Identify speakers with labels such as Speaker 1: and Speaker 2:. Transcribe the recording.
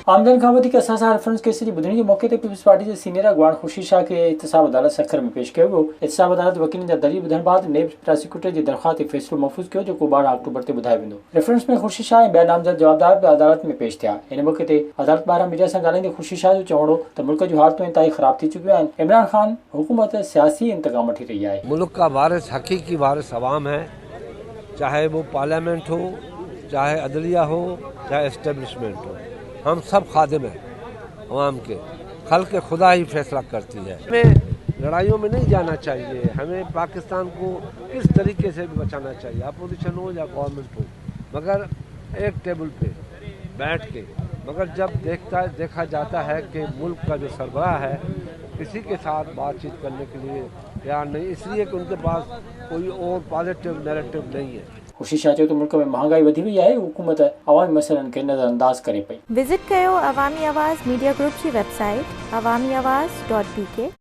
Speaker 1: आमदन खां वधीक असां रेफरेंस केस जी ॿुधणी जे मौके ते पीपल्स पार्टी जे सीनियर अॻवान ख़ुर्शीद शाह खे एहतसाब अदालत सखर में पेश कयो वियो। एहतसाब अदालत वकीलनि जा दलील ॿुधण बाद नेब प्रोसिक्यूटर जी दरख़्वास्त ते फ़ैसिलो महफ़ूज़ कयो, जेको 12 अक्टूबर ते ॿुधायो वेंदो। रेफरेंस में ख़ुर्शीद शाह ऐं ॿिया नामज़द जवाबदार बि अदालत में पेश थिया। इन मौके ते अदालत ॿाहिरां मीडिया सां ॻाल्हाईंदे ख़ुर्शीद शाह जो चवणो त मुल्क जूं हालतूं इंतहाई ख़राब थी चुकियूं आहिनि। इमरान ख़ान हुकूमत सियासी इंतकाम वठी रही है।
Speaker 2: मुल्क का वारिस हकीकी वारिस अवाम है, चाहे वो पार्लियामेंट हो, चाहे अदलिया हो, चाहे एस्टेब्लिशमेंट हो, हम सब खादिम हैं अवाम के। खल्क़ खुदा ही फैसला करती है। हमें लड़ाइयों में नहीं जाना चाहिए। हमें पाकिस्तान को किस तरीके से भी बचाना चाहिए, अपोजिशन हो या गवर्नमेंट हो, मगर एक टेबल पे बैठ के। मगर जब देखा जाता है कि मुल्क का जो सरबराह है किसी के साथ बातचीत करने के लिए तैयार नहीं, इसलिए कि उनके पास कोई और पॉजिटिव नैरेटिव नहीं है।
Speaker 1: ख़ुर्शीद शाह चयो त मुल्क में महांगाई वधी वई आहे, हुकूमत अवामी मसइलनि खे नज़रअंदाज करे पई।
Speaker 3: विज़िट कयो अवामी आवाज़ मीडिया ग्रुप जी वेबसाइट awamiawaz.pk।